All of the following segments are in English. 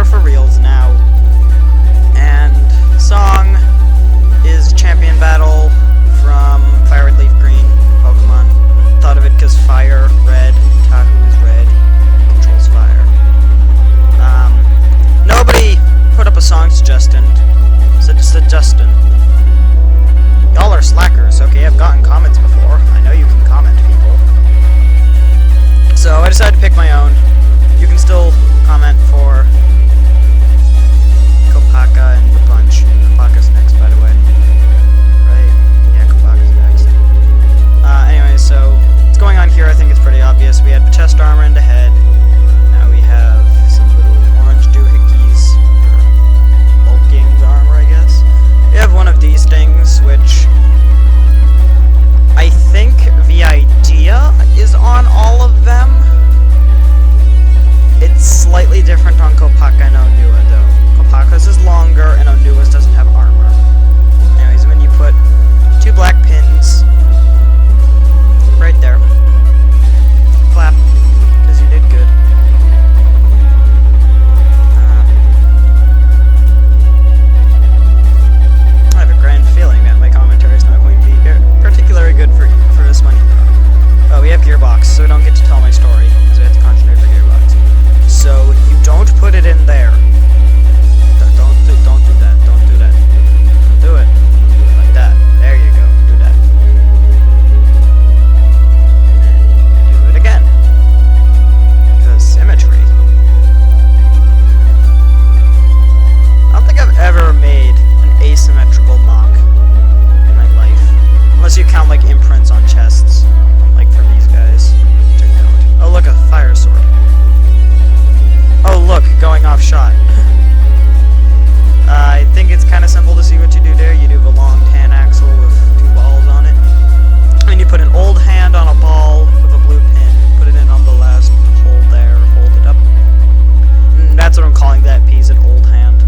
here for reals now. And the song is Champion Battle from Fire Red Leaf Green Pokemon. Thought of it because fire, red, Tahu is red, controls fire. Nobody put up a song suggestion. Y'all are slackers, okay? I've gotten comments before. I know you can comment, people. So I decided to pick my own. You can still comment for Kopaka and the bunch. Kopaka's next, by the way. Right? Yeah, Kopaka's next. Anyway, so what's going on here, I think it's pretty obvious. We had the chest armor and the head. Now we have some little orange doohickeys, or bulking's armor, I guess. We have one of these things, which I think the idea is on all of them. It's slightly different on Kopaka and Onua, though. Kopaka's is longer, and Onua's doesn't have armor. Anyways, when you put 2 black pins right there, clap, because you did good. I have a grand feeling that my commentary is not going to be particularly good for this one either. Oh, we have Gearbox, so we don't get to tell my story, because we have to concentrate for Gearbox. So you don't put it in there. Don't do that. Don't do that. Don't do it. Do it like that. There you go. Do that. And do it again. Because symmetry. I don't think I've ever made an asymmetrical mock in my life. Unless you count like imprints on chests. Like for these guys. Which I don't. Oh look, a fire sword. Oh look, going off shot. I think it's kind of simple to see what you do there. You do the long tan axle with 2 balls on it. And you put an old hand on a ball with a blue pin. Put it in on the last hole there. Hold it up. And that's what I'm calling that piece, an old hand.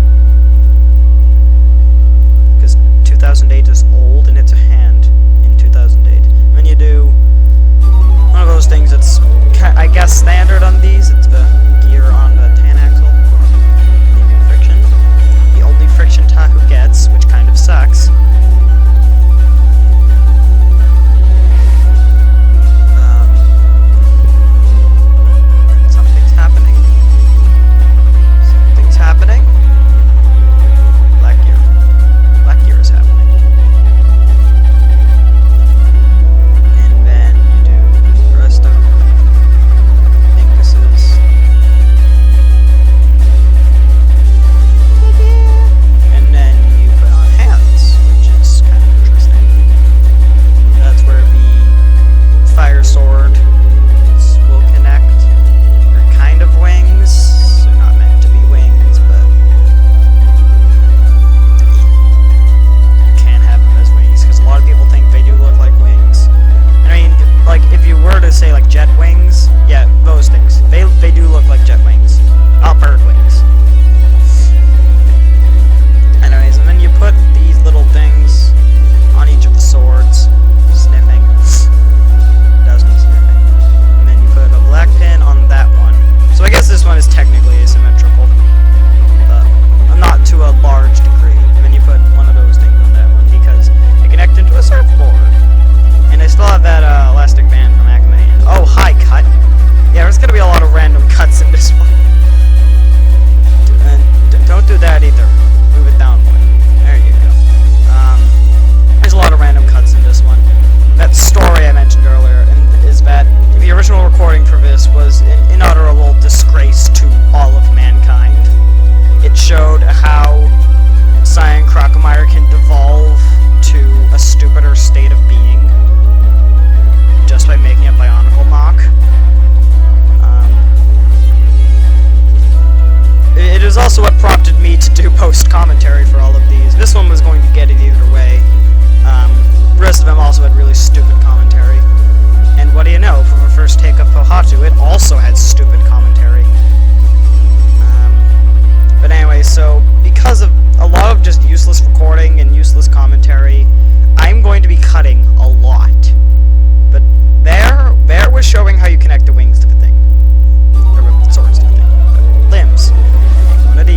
Because 2008 is old and it's a hand in 2008. And then you do one of those things that's, I guess, standard on these. It's the gear on the tan axle. And you do friction. The only friction Tahu gets, which kind of sucks. Something's happening. Something's happening. Black gear. Black gear is happening. And then you do the rest of Dinguses. And then you put on hands, which is kind of interesting. That's where the fire sword will connect. They're kind of wings. They're not meant to be wings, but you can't have them as wings, because a lot of people think they do look like wings. I mean, like, if you were to say, like, jet wings, yeah, those things. They do look like jet wings. Bird wings. Anyways, and then you put these little things on each of the swords. Sniffing. Does me sniffing. And then you put a black pin on that one. So I guess this one is technically asymmetrical. Not to a large degree. And then you put one of those things on that one because they connect into a surfboard. And I still have that elastic band from Acme. Oh, hi, cut. Yeah, there's gonna be a lot of random cuts in this one. And don't do that either. Move it down one. There you go. There's a lot of random cuts in this one. That story I mentioned earlier is that the original recording for this was an unutterable disgrace to all of mankind. It showed how Cyan Crocomire can devolve to a stupider state of being just by making a Bionicle mock. It is also what prompted me to do post-commentary for all of these. This one was going to get it either way. The rest of them also had really stupid commentary. And what do you know, for the first take of Pohatu, it also had stupid commentary. But anyway, so because of a lot of just useless recording and useless commentary, I'm going to be cutting a lot. But there was showing how you connect the wings to the thing. Or the swords to the thing. But limbs. Take one of these.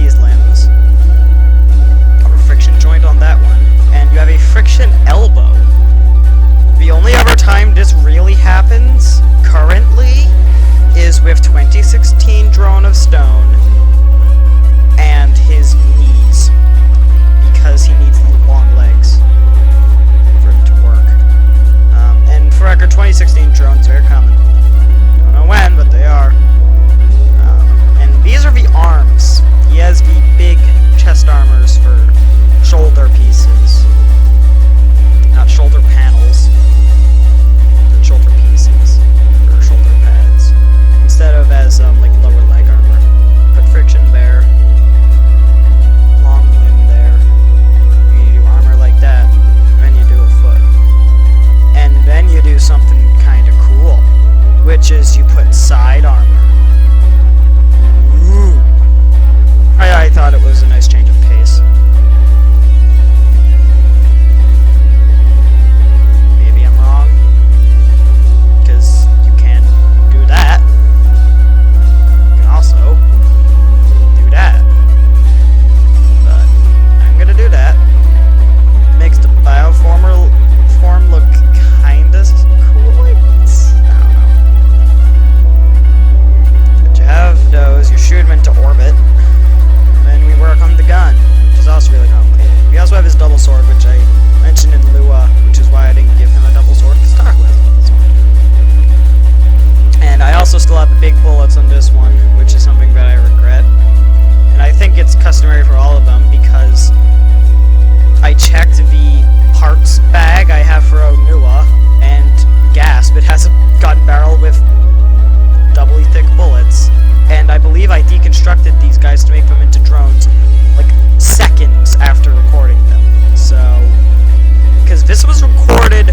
This was recorded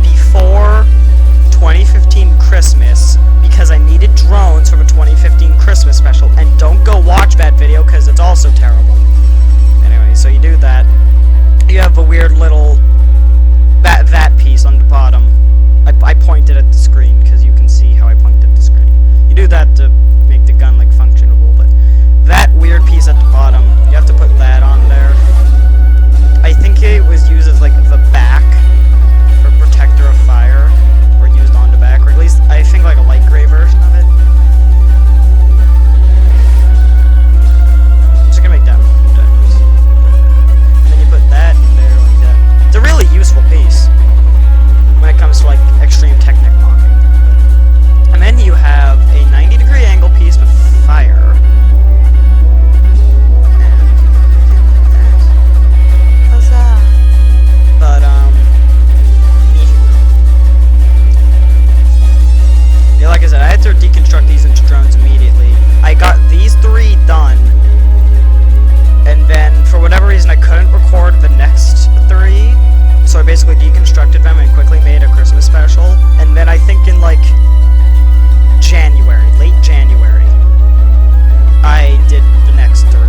before 2015 Christmas because I needed drones from a 2015 Christmas special. And don't go watch that video because it's also terrible. Anyway, so you do that. You have a weird little that piece on the bottom. I pointed at the screen because you can see how I pointed at the screen. You do that to make the gun like functionable, but that weird piece at the bottom, you have to put that on there. I think it was used as like the back for protector of fire, or used on the back, or at least I think like a light gray version of it. I'm just gonna make that one. Then you put that in there like that. It's a really useful piece when it comes to like extreme technic mocking. And then you have a 90-degree angle piece with fire. Yeah, like I said, I had to deconstruct these into drones immediately. I got these 3 done, and then for whatever reason I couldn't record the next 3, so I basically deconstructed them and quickly made a Christmas special. And then I think in like January, late January, I did the next 3.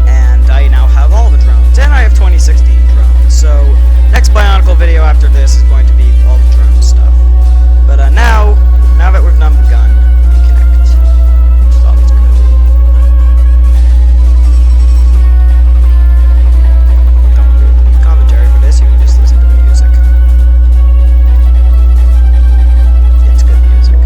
And I now have all the drones, and I have 2016 drones, so next Bionicle video after this is going to be all the drone stuff. But now that we've done the gun, we connect. So that's good. Don't read the commentary for this, you can just listen to the music. It's good music.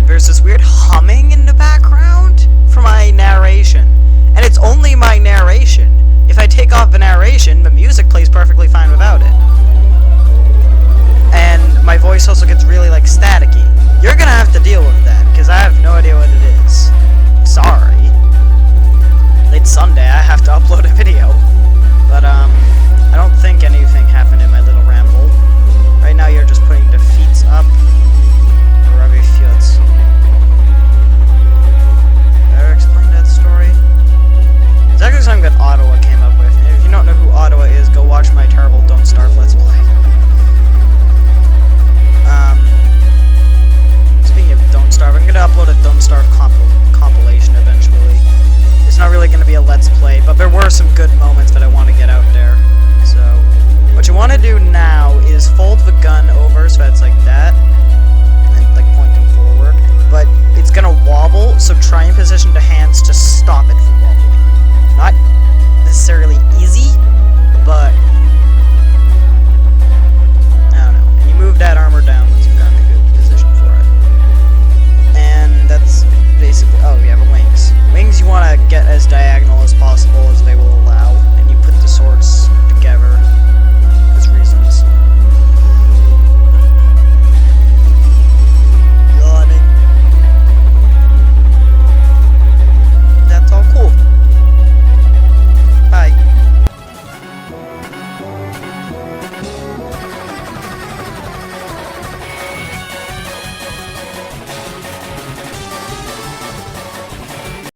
there's this weird humming in the background for my narration. And it's only my narration. If I take off the narration, the music plays perfectly fine without it. And my voice also gets really, like, staticky. You're gonna have to deal with that, because I have no idea what it is. Sorry. It's Sunday, I have to upload a video. But, I don't think anything happened in my little ramble. Right now you're just putting the feet up. Rubby feet. Ever explain that story? It's actually something that Ottawa came up with. And if you don't know who Ottawa is, go watch my terrible Don't Starve Let's Play. Speaking of Don't Starve, I'm gonna upload a Don't Starve compilation eventually. It's not really gonna be a Let's Play, but there were some good moments that I want to get out there. So, what you want to do now is fold the gun over so that it's like that, and like pointing forward, but it's gonna wobble, so try and position the hands to stop it from wobbling. Not necessarily easy, but